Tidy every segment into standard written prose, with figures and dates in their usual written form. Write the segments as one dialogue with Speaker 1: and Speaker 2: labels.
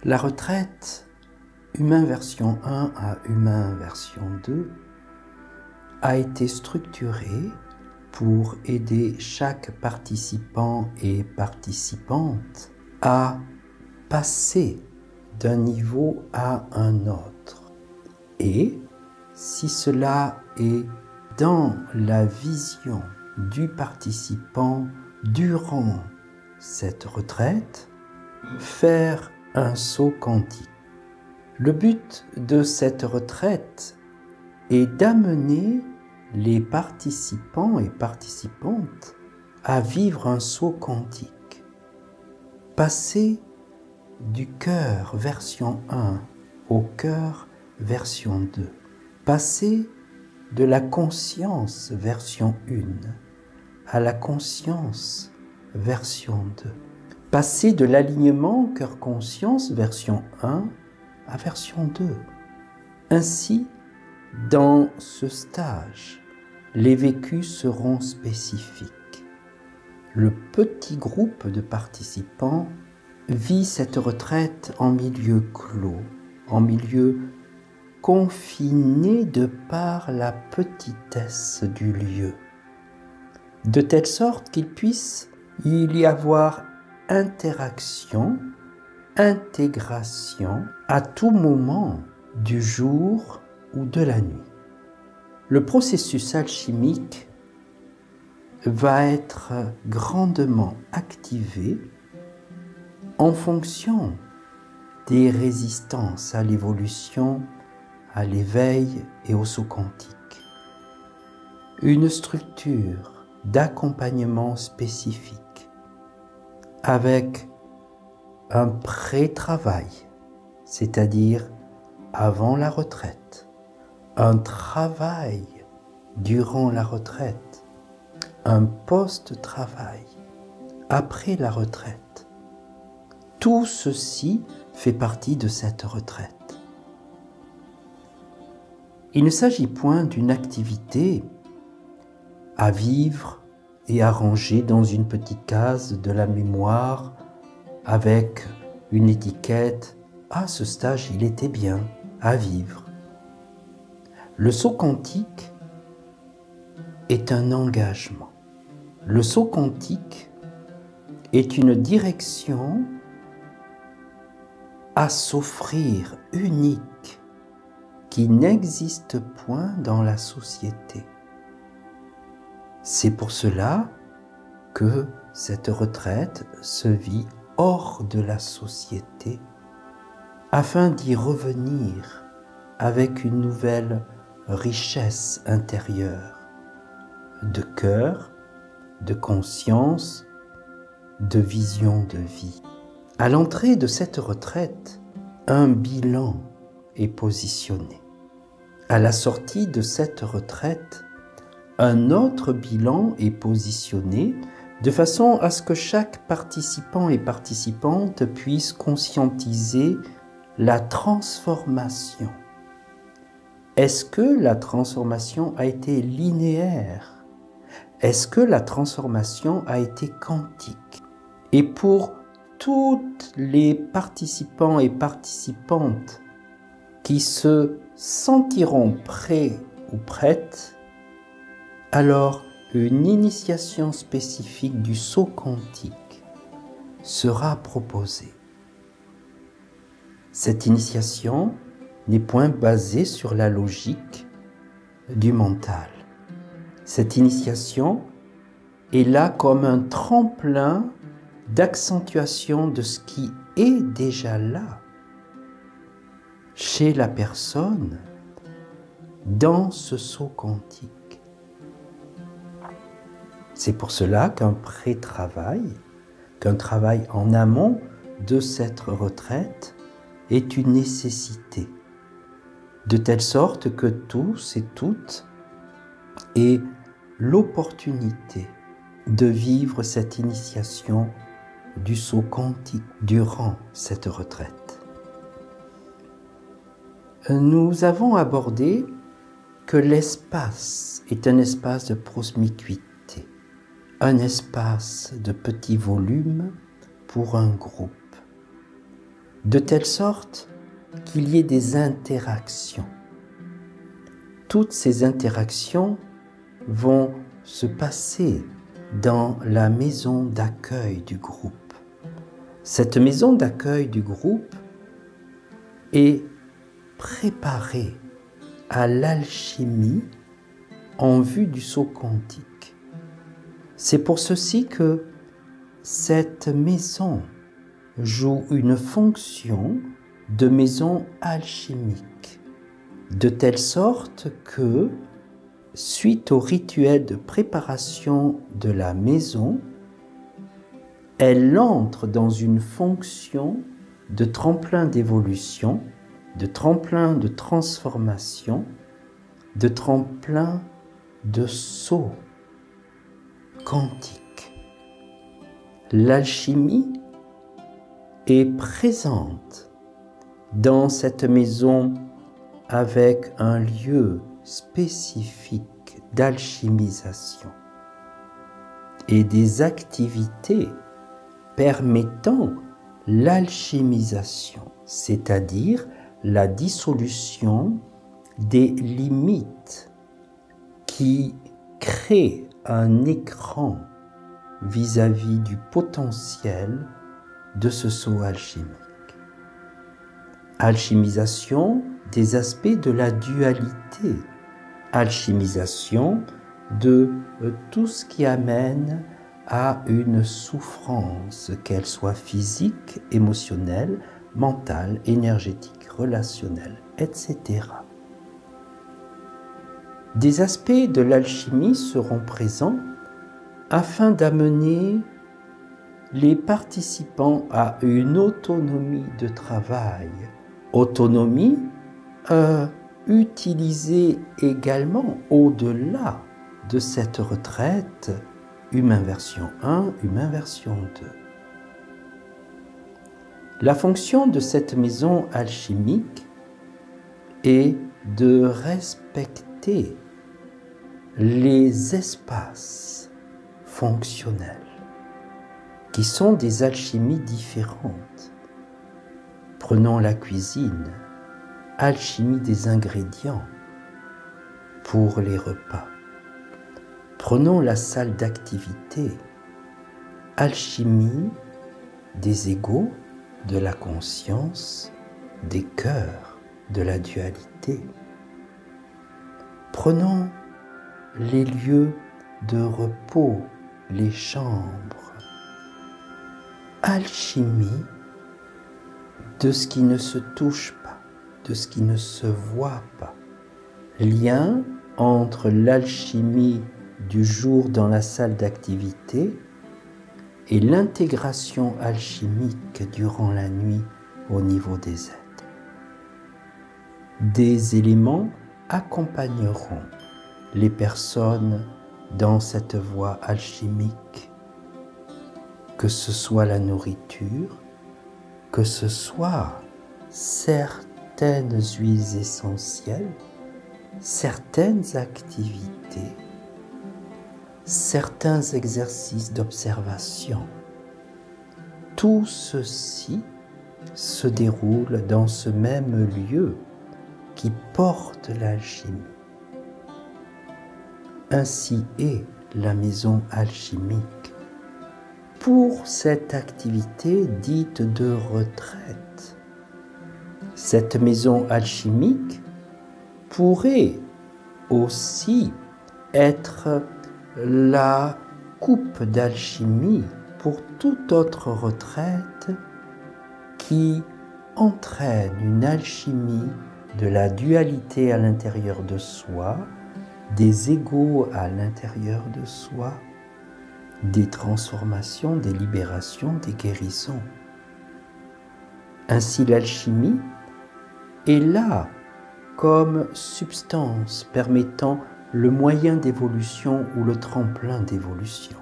Speaker 1: La retraite Humain version 1 à Humain version 2 a été structurée pour aider chaque participant et participante à passer d'un niveau à un autre. Et si cela est dans la vision du participant durant cette retraite, faire un saut quantique. Le but de cette retraite est d'amener les participants et participantes à vivre un saut quantique. Passer du cœur version 1 au cœur version 2. Passer de la conscience version 1 à la conscience version 2. Passer de l'alignement cœur-conscience version 1 à version 2. Ainsi, dans ce stage, les vécus seront spécifiques. Le petit groupe de participants vit cette retraite en milieu clos, en milieu confiné de par la petitesse du lieu, de telle sorte qu'il puisse y avoir interaction, intégration à tout moment du jour ou de la nuit. Le processus alchimique va être grandement activé en fonction des résistances à l'évolution, à l'éveil et au saut quantique. Une structure d'accompagnement spécifique avec un pré-travail, c'est-à-dire avant la retraite, un travail durant la retraite, un post-travail après la retraite. Tout ceci fait partie de cette retraite. Il ne s'agit point d'une activité à vivre et à ranger dans une petite case de la mémoire avec une étiquette « Ah, ce stage, il était bien à vivre ». Le saut quantique est un engagement. Le saut quantique est une direction à s'offrir unique qui n'existe point dans la société. C'est pour cela que cette retraite se vit hors de la société afin d'y revenir avec une nouvelle richesse intérieure de cœur, de conscience, de vision de vie. À l'entrée de cette retraite, un bilan est positionné. À la sortie de cette retraite, un autre bilan est positionné de façon à ce que chaque participant et participante puisse conscientiser la transformation. Est-ce que la transformation a été linéaire? Est-ce que la transformation a été quantique? Et pour toutes les participants et participantes qui se sentiront prêts ou prêtes, alors une initiation spécifique du saut quantique sera proposée. Cette initiation n'est point basée sur la logique du mental. Cette initiation est là comme un tremplin d'accentuation de ce qui est déjà là chez la personne dans ce saut quantique. C'est pour cela qu'un pré-travail, qu'un travail en amont de cette retraite est une nécessité, de telle sorte que tous et toutes aient l'opportunité de vivre cette initiation du saut quantique durant cette retraite. Nous avons abordé que l'espace est un espace de promiscuité, un espace de petit volume pour un groupe. de telle sorte qu'il y ait des interactions. Toutes ces interactions vont se passer dans la maison d'accueil du groupe. Cette maison d'accueil du groupe est préparée à l'alchimie en vue du saut quantique. C'est pour ceci que cette maison joue une fonction de maison alchimique, de telle sorte que, suite au rituel de préparation de la maison, elle entre dans une fonction de tremplin d'évolution, de tremplin de transformation, de tremplin de saut quantique. L'alchimie est présente dans cette maison avec un lieu spécifique d'alchimisation et des activités permettant l'alchimisation, c'est-à-dire la dissolution des limites qui créent un écran vis-à-vis du potentiel de ce saut alchimique. Alchimisation des aspects de la dualité, alchimisation de tout ce qui amène à une souffrance, qu'elle soit physique, émotionnelle, mentale, énergétique, relationnelle, etc. Des aspects de l'alchimie seront présents afin d'amener les participants à une autonomie de travail. Autonomie utilisée également au-delà de cette retraite Humain version 1, Humain version 2. La fonction de cette maison alchimique est de respecter les espaces fonctionnels qui sont des alchimies différentes. Prenons la cuisine, alchimie des ingrédients pour les repas. Prenons la salle d'activité, alchimie des égos, de la conscience, des cœurs, de la dualité. Prenons les lieux de repos, les chambres, alchimie de ce qui ne se touche pas, de ce qui ne se voit pas. Lien entre l'alchimie du jour dans la salle d'activité et l'intégration alchimique durant la nuit au niveau des êtres. Des éléments accompagneront les personnes dans cette voie alchimique, que ce soit la nourriture, que ce soit certaines huiles essentielles, certaines activités, certains exercices d'observation. Tout ceci se déroule dans ce même lieu qui porte l'alchimie. Ainsi est la maison alchimique pour cette activité dite de retraite. Cette maison alchimique pourrait aussi être la coupe d'alchimie pour toute autre retraite qui entraîne une alchimie de la dualité à l'intérieur de soi, des égos à l'intérieur de soi, des transformations, des libérations, des guérisons. Ainsi l'alchimie est là comme substance permettant le moyen d'évolution ou le tremplin d'évolution.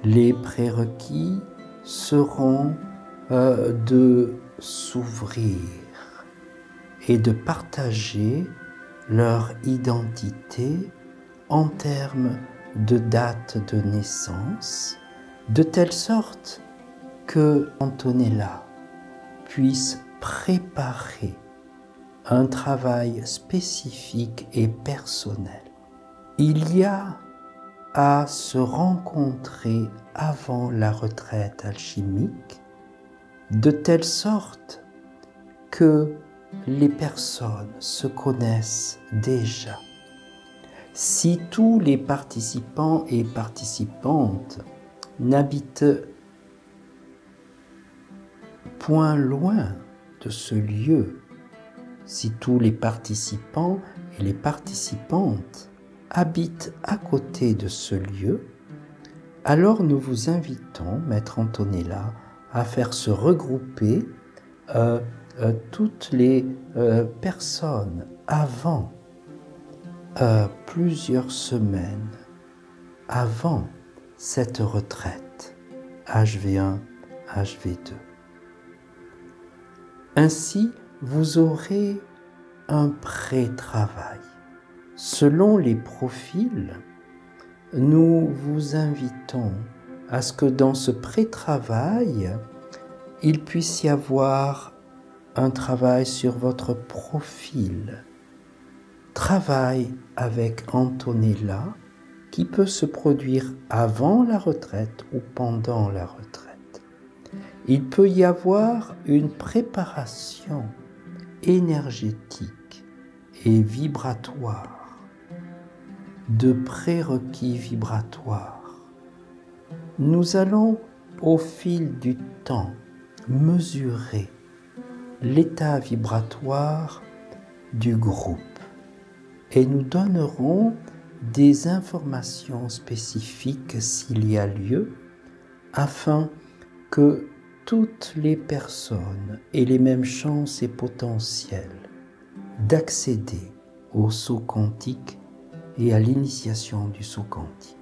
Speaker 1: Les prérequis seront de s'ouvrir et de partager leur identité en termes de date de naissance, de telle sorte que Antonella puisse préparer un travail spécifique et personnel. Il y a à se rencontrer avant la retraite alchimique, de telle sorte que les personnes se connaissent déjà. Si tous les participants et participantes n'habitent point loin de ce lieu, si tous les participants et les participantes habitent à côté de ce lieu, alors nous vous invitons, Maître Antonella, à faire se regrouper toutes les personnes avant plusieurs semaines, avant cette retraite, HV1, HV2. Ainsi, vous aurez un pré-travail. Selon les profils, nous vous invitons à ce que dans ce pré-travail, il puisse y avoir un travail sur votre profil. Travail avec Antonella qui peut se produire avant la retraite ou pendant la retraite. Il peut y avoir une préparation énergétique et vibratoire, de prérequis vibratoires. Nous allons, au fil du temps, mesurer l'état vibratoire du groupe et nous donnerons des informations spécifiques s'il y a lieu afin que toutes les personnes aient les mêmes chances et potentiels d'accéder au saut quantique et à l'initiation du saut quantique.